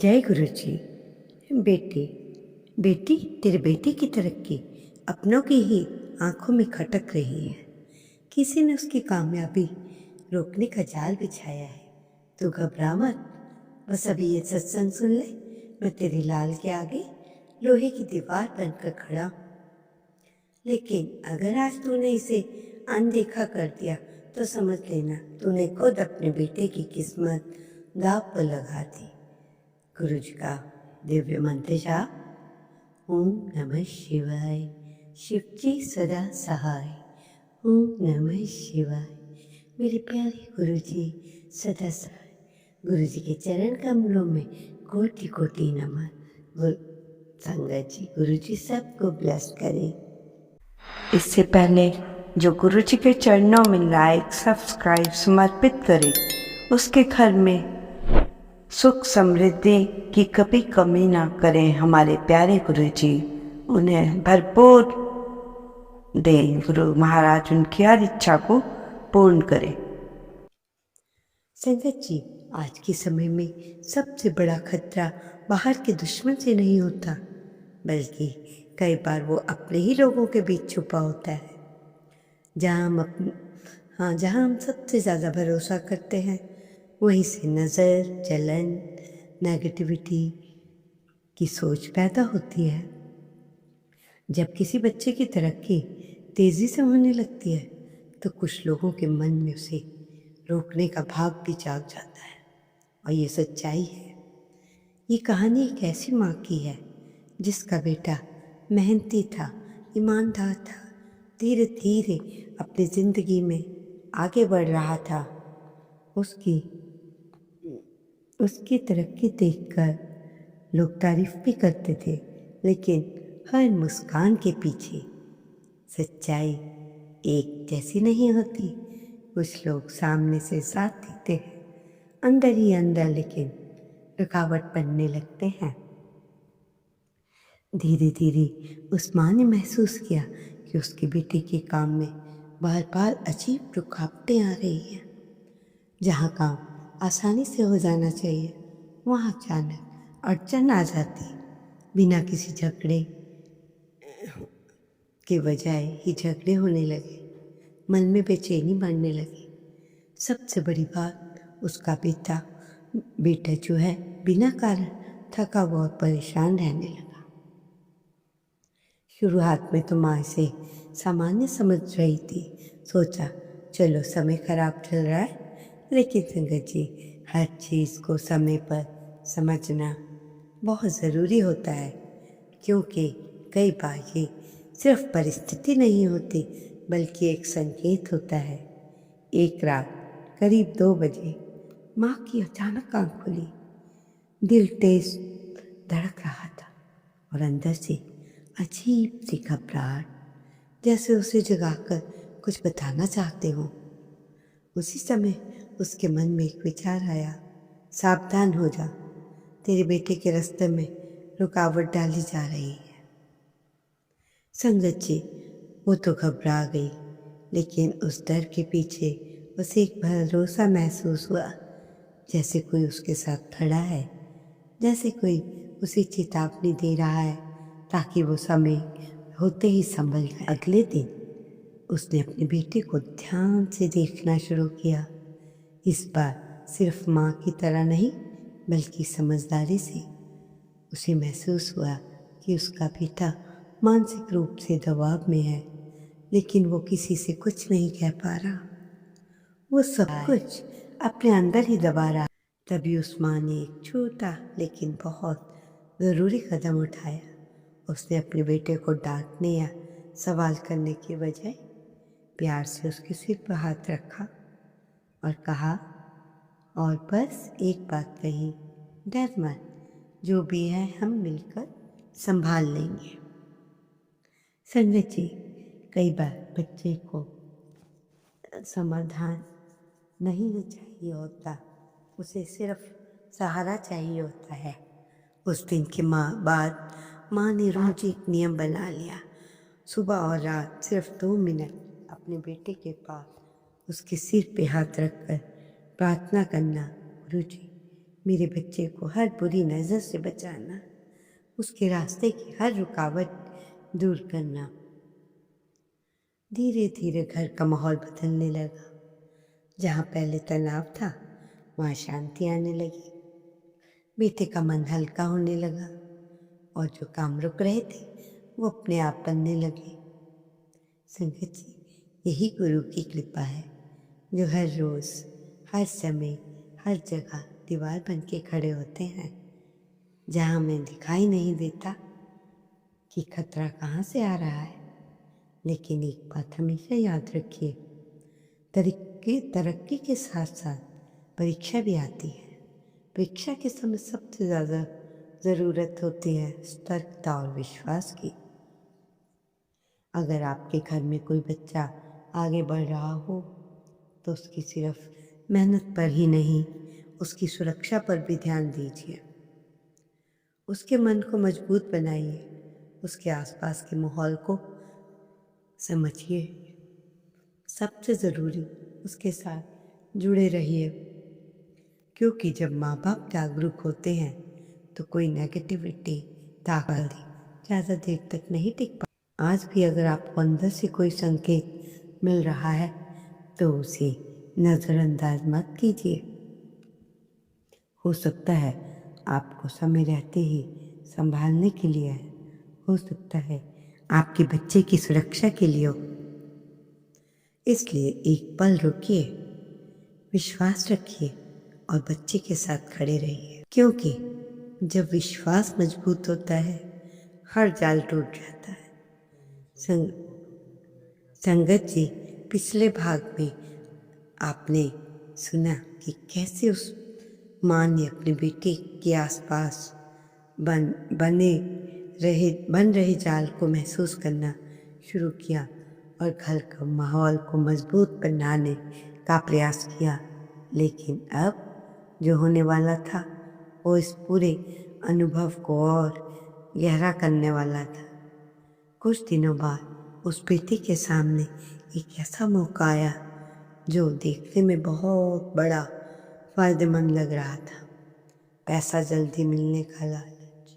जय गुरु जी। बेटी बेटी तेरे बेटे की तरक्की अपनों की ही आंखों में खटक रही है। किसी ने उसकी कामयाबी रोकने का जाल बिछाया है। तू घबरा मत, बस अभी ये सत्संग सुन ले। मैं तेरे लाल के आगे लोहे की दीवार बनकर खड़ा हूं। लेकिन अगर आज तूने इसे अनदेखा कर दिया तो समझ लेना तूने खुद अपने बेटे की किस्मत दांव पर लगा दी। गुरु जी का दिव्य मंत्र जाप। ओम नमः शिवाय। शिव जी सदा सहाय। ओम नमः शिवाय। मेरे प्यारे गुरु जी सदा सहाय। गुरु जी के चरण कमलों में कोटि कोटि नमन। संगत जी गुरु जी सबको ब्लेस करें। इससे पहले जो गुरु जी के चरणों में लाइक सब्सक्राइब समर्पित करे उसके घर में सुख समृद्धि की कभी कमी ना करें। हमारे प्यारे गुरु जी उन्हें भरपूर दें। गुरु महाराज उनकी हर इच्छा को पूर्ण करें। संगत जी, आज के समय में सबसे बड़ा खतरा बाहर के दुश्मन से नहीं होता, बल्कि कई बार वो अपने ही लोगों के बीच छुपा होता है। जहाँ हम सबसे ज़्यादा भरोसा करते हैं वहीं से नज़र, जलन, नेगेटिविटी की सोच पैदा होती है। जब किसी बच्चे की तरक्की तेज़ी से होने लगती है तो कुछ लोगों के मन में उसे रोकने का भाव भी जाग जाता है। और ये सच्चाई है। ये कहानी एक ऐसी माँ की है जिसका बेटा मेहनती था, ईमानदार था, धीरे धीरे अपनी ज़िंदगी में आगे बढ़ रहा था। उसकी उसकी तरक्की देखकर लोग तारीफ भी करते थे, लेकिन हर मुस्कान के पीछे सच्चाई एक जैसी नहीं होती। कुछ लोग सामने से साथ देते हैं, अंदर ही अंदर लेकिन रुकावट बनने लगते हैं। धीरे धीरे उस माँ ने महसूस किया कि उसके बेटे के काम में बार बार अजीब रुकावटें आ रही हैं। जहाँ काम आसानी से हो जाना चाहिए वहाँ अचानक अड़चन आ जाती। बिना किसी झगड़े के बजाय ही झगड़े होने लगे। मन में बेचैनी बढ़ने लगी। सबसे बड़ी बात, उसका बेटा जो है बिना कारण थका हुआ और परेशान रहने लगा। शुरुआत में तो माँ इसे सामान्य समझ रही थी। सोचा चलो समय खराब चल रहा है, लेकिन संगत जी हर चीज़ को समय पर समझना बहुत ज़रूरी होता है, क्योंकि कई बार ये सिर्फ परिस्थिति नहीं होती बल्कि एक संकेत होता है। एक रात करीब 2 बजे माँ की अचानक आँख खुली। दिल तेज धड़क रहा था और अंदर से अजीब सी घबराहट, जैसे उसे जगाकर कुछ बताना चाहते हो। उसी समय उसके मन में एक विचार आया, सावधान हो जा, तेरे बेटे के रास्ते में रुकावट डाली जा रही है। संगत जी वो तो घबरा गई, लेकिन उस डर के पीछे उसे एक भरोसा महसूस हुआ, जैसे कोई उसके साथ खड़ा है, जैसे कोई उसे चेतावनी दे रहा है ताकि वो समय होते ही संभल जाए। अगले दिन उसने अपने बेटे को ध्यान से देखना शुरू किया। इस बार सिर्फ माँ की तरह नहीं बल्कि समझदारी से। उसे महसूस हुआ कि उसका बेटा मानसिक रूप से दबाव में है, लेकिन वो किसी से कुछ नहीं कह पा रहा। वो सब कुछ अपने अंदर ही दबा रहा। तभी उस माँ ने एक छोटा लेकिन बहुत ज़रूरी कदम उठाया। उसने अपने बेटे को डांटने या सवाल करने के बजाय प्यार से उसके सिर पर हाथ रखा और कहा, और बस एक बात कही, डर मत, जो भी है हम मिलकर संभाल लेंगे। संगत जी कई बार बच्चे को समाधान नहीं चाहिए होता, उसे सिर्फ सहारा चाहिए होता है। उस दिन के बाद माँ ने रोज एक नियम बना लिया, सुबह और रात सिर्फ 2 मिनट अपने बेटे के पास उसके सिर पे हाथ रखकर प्रार्थना करना, गुरु जी मेरे बच्चे को हर बुरी नज़र से बचाना, उसके रास्ते की हर रुकावट दूर करना। धीरे धीरे घर का माहौल बदलने लगा। जहाँ पहले तनाव था वहाँ शांति आने लगी। बेटे का मन हल्का होने लगा और जो काम रुक रहे थे वो अपने आप बनने लगे। संगत जी, यही गुरु की कृपा है जो हर रोज, हर समय, हर जगह दीवार बन के खड़े होते हैं। जहाँ हमें दिखाई नहीं देता कि खतरा कहाँ से आ रहा है, लेकिन एक बात हमेशा याद रखिए, तरक्की के साथ साथ परीक्षा भी आती है। परीक्षा के समय सबसे ज़्यादा ज़रूरत होती है सतर्कता और विश्वास की। अगर आपके घर में कोई बच्चा आगे बढ़ रहा हो तो उसकी सिर्फ मेहनत पर ही नहीं, उसकी सुरक्षा पर भी ध्यान दीजिए। उसके मन को मजबूत बनाइए, उसके आसपास के माहौल को समझिए। सबसे ज़रूरी, उसके साथ जुड़े रहिए, क्योंकि जब माँ बाप जागरूक होते हैं तो कोई नेगेटिविटी, ताकत ज़्यादा देर तक नहीं टिक पाती। आज भी अगर आपको अंदर से कोई संकेत मिल रहा है तो उसे नज़रअंदाज मत कीजिए। हो सकता है आपको समय रहते ही संभालने के लिए है, हो सकता है आपके बच्चे की सुरक्षा के लिए हो। इसलिए एक पल रुकिए, विश्वास रखिए और बच्चे के साथ खड़े रहिए, क्योंकि जब विश्वास मजबूत होता है हर जाल टूट जाता है। संगत जी, पिछले भाग में आपने सुना कि कैसे उस माँ ने अपने बेटे के आसपास बन रहे जाल को महसूस करना शुरू किया और घर का माहौल को मजबूत बनाने का प्रयास किया। लेकिन अब जो होने वाला था वो इस पूरे अनुभव को और गहरा करने वाला था। कुछ दिनों बाद उस बेटे के सामने एक ऐसा मौका आया जो देखने में बहुत बड़ा, फायदेमंद लग रहा था। पैसा जल्दी मिलने का लालच,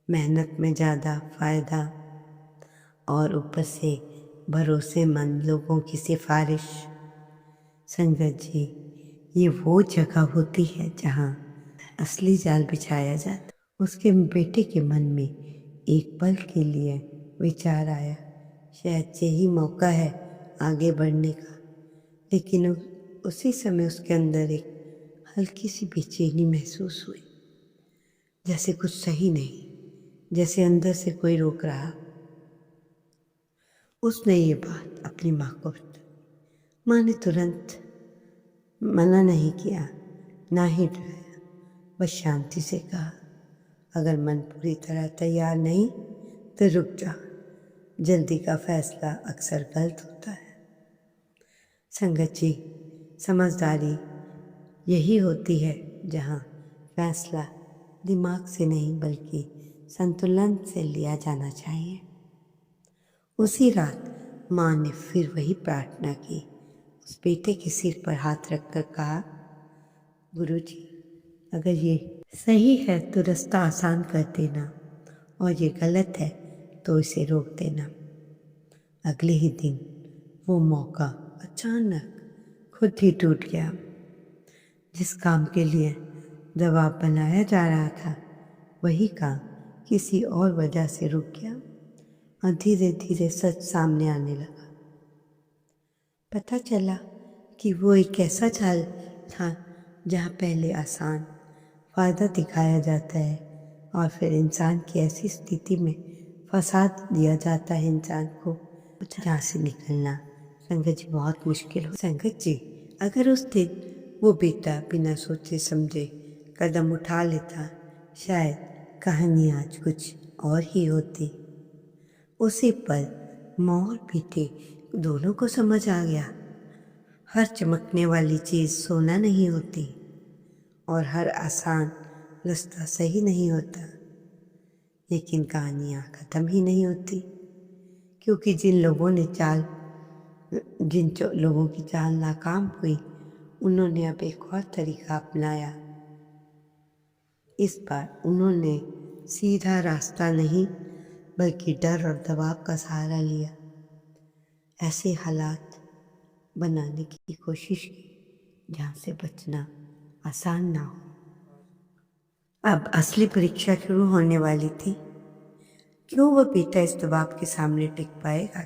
मेहनत में ज़्यादा फायदा और ऊपर से भरोसेमंद लोगों की सिफारिश। संगत जी, ये वो जगह होती है जहाँ असली जाल बिछाया जाता। उसके बेटे के मन में एक पल के लिए विचार आया, शायद यही मौका है आगे बढ़ने का। लेकिन उसी समय उसके अंदर एक हल्की सी बेचैनी महसूस हुई, जैसे कुछ सही नहीं, जैसे अंदर से कोई रोक रहा। उसने ये बात अपनी माँ को बताई। माँ ने तुरंत मना नहीं किया, ना ही डराया, बस शांति से कहा, अगर मन पूरी तरह तैयार नहीं तो रुक जा, जल्दी का फैसला अक्सर गलत होता है। संगत जी, समझदारी यही होती है जहाँ फैसला दिमाग से नहीं बल्कि संतुलन से लिया जाना चाहिए। उसी रात माँ ने फिर वही प्रार्थना की, उस बेटे के सिर पर हाथ रखकर कहा, गुरुजी, अगर ये सही है तो रास्ता आसान कर देना और ये गलत है तो इसे रोक देना। अगले ही दिन वो मौका अचानक खुद ही टूट गया। जिस काम के लिए दबाव बनाया जा रहा था वही काम किसी और वजह से रुक गया और धीरे धीरे सच सामने आने लगा। पता चला कि वो एक ऐसा जाल था जहाँ पहले आसान फ़ायदा दिखाया जाता है और फिर इंसान की ऐसी स्थिति में फंसा दिया जाता है इंसान को जहाँ से निकलना संगत जी बहुत मुश्किल हो। संगत जी, अगर उस दिन वो बेटा बिना सोचे समझे कदम उठा लेता, शायद कहानी आज कुछ और ही होती। उसी पल माँ और बेटे दोनों को समझ आ गया, हर चमकने वाली चीज़ सोना नहीं होती और हर आसान रास्ता सही नहीं होता। लेकिन कहानियाँ ख़त्म ही नहीं होती, क्योंकि जिन लोगों की चाल नाकाम हुई, उन्होंने अब एक और तरीका अपनाया इस बार उन्होंने सीधा रास्ता नहीं बल्कि डर और दबाव का सहारा लिया। ऐसे हालात बनाने की कोशिश की जहाँ से बचना आसान ना हो। अब असली परीक्षा शुरू होने वाली थी। क्यों वो बेटा इस दबाव के सामने टिक पाएगा?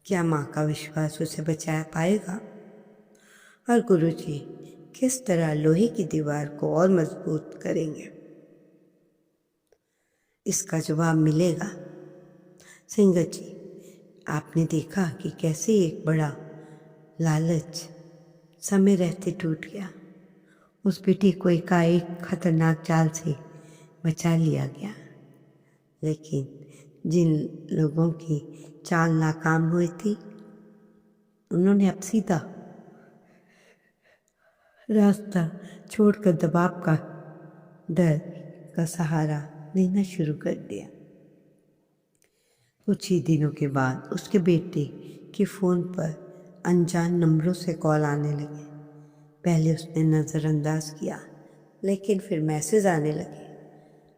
क्या माँ का विश्वास उसे बचा पाएगा? और गुरुजी किस तरह लोहे की दीवार को और मजबूत करेंगे? इसका जवाब मिलेगा। संगत जी, आपने देखा कि कैसे एक बड़ा लालच समय रहते टूट गया। उस बेटी को एकाएक खतरनाक जाल से बचा लिया गया। लेकिन जिन लोगों की चाल नाकाम हुई थी, उन्होंने अब सीधा रास्ता छोड़कर दबाव का डर का सहारा लेना शुरू कर दिया। कुछ ही दिनों के बाद उसके बेटे के फ़ोन पर अनजान नंबरों से कॉल आने लगे। पहले उसने नज़रअंदाज किया, लेकिन फिर मैसेज आने लगे,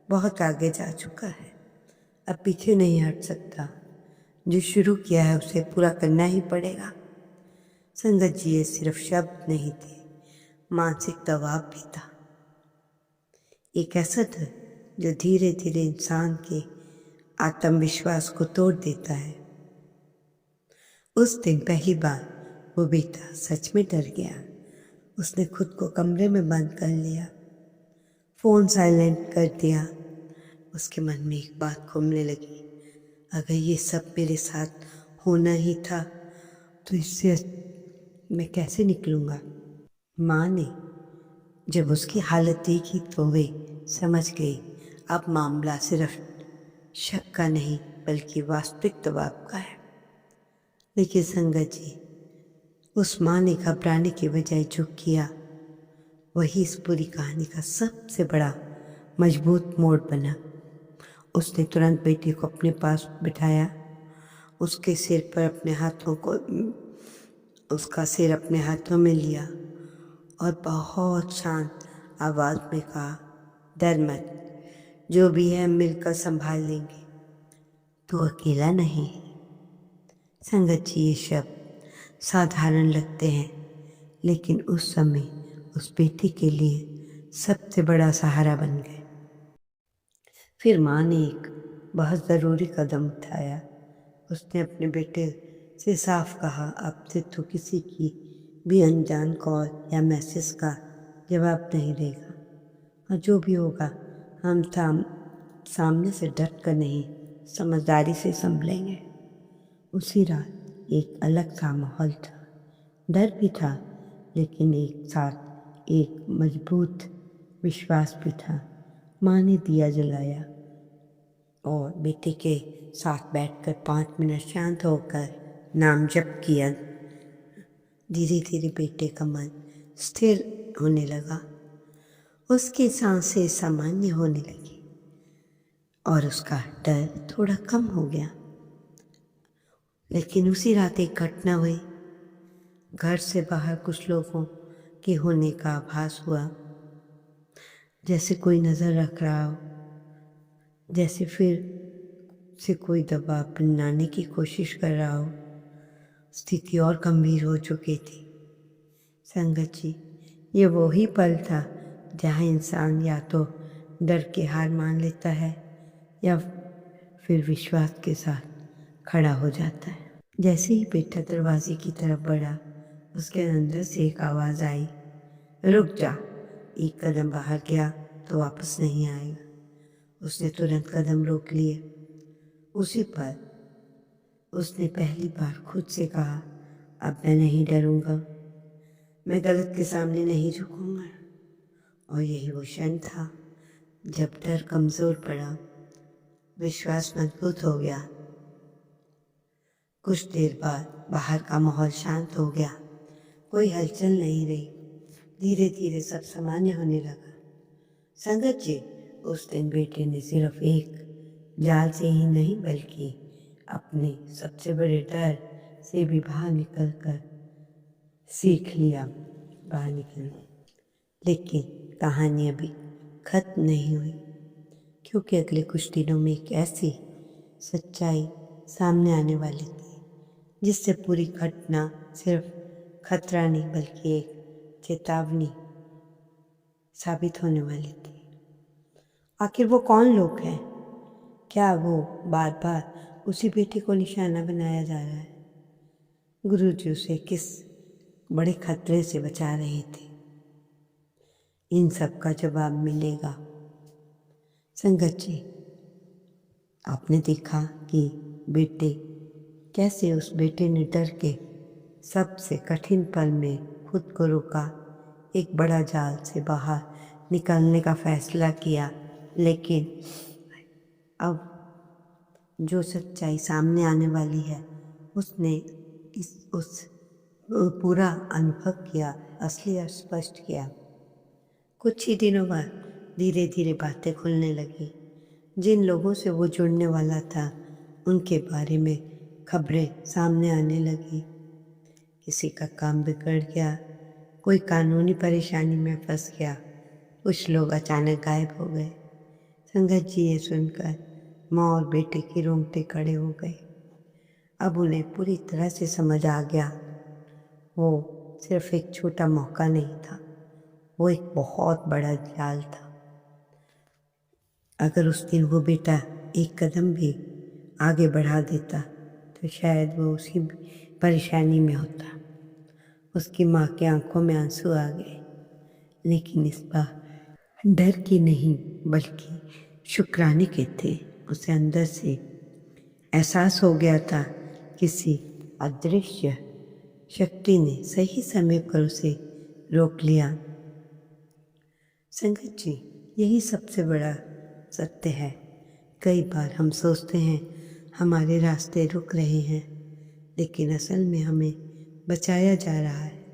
बहुत आगे जा चुका है, अब पीछे नहीं हट सकता, जो शुरू किया है उसे पूरा करना ही पड़ेगा। संगत जी, ये सिर्फ शब्द नहीं थे, मानसिक दबाव भी था। एक ऐसा डर जो धीरे धीरे इंसान के आत्मविश्वास को तोड़ देता है। उस दिन पहली बार वो बेटा सच में डर गया। उसने खुद को कमरे में बंद कर लिया, फ़ोन साइलेंट कर दिया। उसके मन में एक बात घूमने लगी, अगर ये सब मेरे साथ होना ही था तो इससे मैं कैसे निकलूँगा? माँ ने जब उसकी हालत देखी तो वे समझ गई अब मामला सिर्फ शक का नहीं बल्कि वास्तविक दबाव का है। लेकिन संगत जी, उस माँ ने घबराने के बजाय जो किया वही इस पूरी कहानी का सबसे बड़ा मजबूत मोड़ बना। उसने तुरंत बेटे को अपने पास बिठाया, उसके सिर पर अपने हाथों को उसका सिर अपने हाथों में लिया और बहुत शांत आवाज़ में कहा, डर मत, जो भी है मिलकर संभाल लेंगे, तू अकेला नहीं है। संगत जी, ये शब्द साधारण लगते हैं, लेकिन उस समय उस बेटी के लिए सबसे बड़ा सहारा बन गए। फिर माँ ने एक बहुत ज़रूरी कदम उठाया। उसने अपने बेटे से साफ कहा, अब से तो किसी की भी अनजान कॉल या मैसेज का जवाब नहीं देगा, और जो भी होगा हम सामने से डट कर नहीं, समझदारी से संभलेंगे। उसी रात एक अलग सा माहौल था। डर भी था, लेकिन एक साथ एक मजबूत विश्वास भी था। माँ ने दिया जलाया और बेटे के साथ बैठकर 5 मिनट शांत होकर नाम जप किया। धीरे धीरे बेटे का मन स्थिर होने लगा, उसकी सांसें सामान्य होने लगी और उसका डर थोड़ा कम हो गया। लेकिन उसी रात एक घटना हुई। घर से बाहर कुछ लोगों के होने का आभास हुआ, जैसे कोई नज़र रख रहा हो, जैसे फिर से कोई दबाव बनाने की कोशिश कर रहा हो। स्थिति और गंभीर हो चुकी थी। संगत जी, ये वही पल था जहाँ इंसान या तो डर के हार मान लेता है या फिर विश्वास के साथ खड़ा हो जाता है। जैसे ही बेटा दरवाजे की तरफ बढ़ा, उसके अंदर से एक आवाज़ आई, रुक जा। एक कदम बाहर गया तो वापस नहीं आएगा। उसने तुरंत कदम रोक लिए। उसी पर उसने पहली बार खुद से कहा, अब मैं नहीं डरूंगा, मैं गलत के सामने नहीं झुकूंगा। और यही वो क्षण था जब डर कमज़ोर पड़ा, विश्वास मजबूत हो गया। कुछ देर बाद बाहर का माहौल शांत हो गया, कोई हलचल नहीं रही। धीरे धीरे सब सामान्य होने लगा। संगत जी, उस दिन बेटे ने सिर्फ एक जाल से ही नहीं बल्कि अपने सबसे बड़े डर से भी बाहर निकल कर सीख लिया, बाहर निकलना। लेकिन कहानी अभी खत्म नहीं हुई, क्योंकि अगले कुछ दिनों में एक ऐसी सच्चाई सामने आने वाली थी जिससे पूरी घटना सिर्फ खतरा नहीं बल्कि एक चेतावनी साबित होने वाली थी। आखिर वो कौन लोग हैं? क्या वो बार बार उसी बेटे को निशाना बनाया जा रहा है? गुरुजी उसे किस बड़े खतरे से बचा रहे थे? इन सब का जवाब मिलेगा। संगत जी, आपने देखा कि बेटे कैसे उस बेटे ने डर के सबसे कठिन पल में खुद को रोका, एक बड़ा जाल से बाहर निकलने का फैसला किया। लेकिन अब जो सच्चाई सामने आने वाली है उसने उस पूरा अनुभव किया, असली और स्पष्ट किया। कुछ ही दिनों बाद धीरे धीरे बातें खुलने लगी। जिन लोगों से वो जुड़ने वाला था उनके बारे में खबरें सामने आने लगी। किसी का काम बिगड़ गया, कोई कानूनी परेशानी में फंस गया, कुछ लोग अचानक गायब हो गए। संगत जी ये सुनकर माँ और बेटे की रोंगटे खड़े हो गए। अब उन्हें पूरी तरह से समझ आ गया, वो सिर्फ एक छोटा मौका नहीं था, वो एक बहुत बड़ा जाल था। अगर उस दिन वो बेटा एक कदम भी आगे बढ़ा देता तो शायद वो उसी परेशानी में होता। उसकी माँ की आंखों में आंसू आ गए, लेकिन इस बार डर की नहीं बल्कि शुक्राने के थे। उसे अंदर से एहसास हो गया था किसी अदृश्य शक्ति ने सही समय पर उसे रोक लिया। संगत जी, यही सबसे बड़ा सत्य है। कई बार हम सोचते हैं हमारे रास्ते रुक रहे हैं, लेकिन असल में हमें बचाया जा रहा है।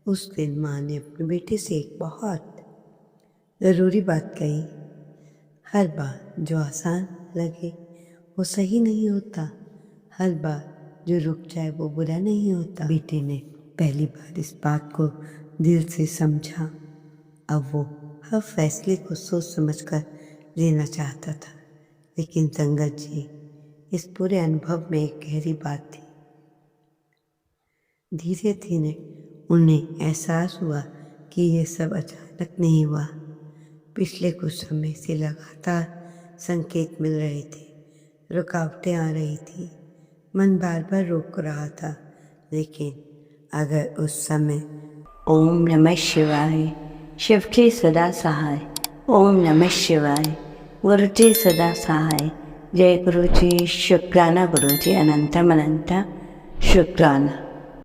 उस दिन माँ ने अपने बेटे से एक बहुत ज़रूरी बात कही। हर बार जो आसान लगे वो सही नहीं होता, हर बार जो रुक जाए वो बुरा नहीं होता। बेटे ने पहली बार इस बात को दिल से समझा। अब वो हर फैसले को सोच समझकर लेना चाहता था। लेकिन संगत जी, इस पूरे अनुभव में एक गहरी बात थी। धीरे धीरे उन्हें एहसास हुआ कि ये सब अचानक नहीं हुआ। पिछले कुछ समय से लगातार संकेत मिल रहे थे, रुकावटें आ रही थी, मन बार बार रोक रहा था। लेकिन अगर उस समय ओम नमः शिवाय, शिव जी सदा सहाय। ओम नमः शिवाय, गुरु जी सदा सहाय। जय गुरु जी, शुक्राना गुरु जी, अनंतम अनंत शुक्राना।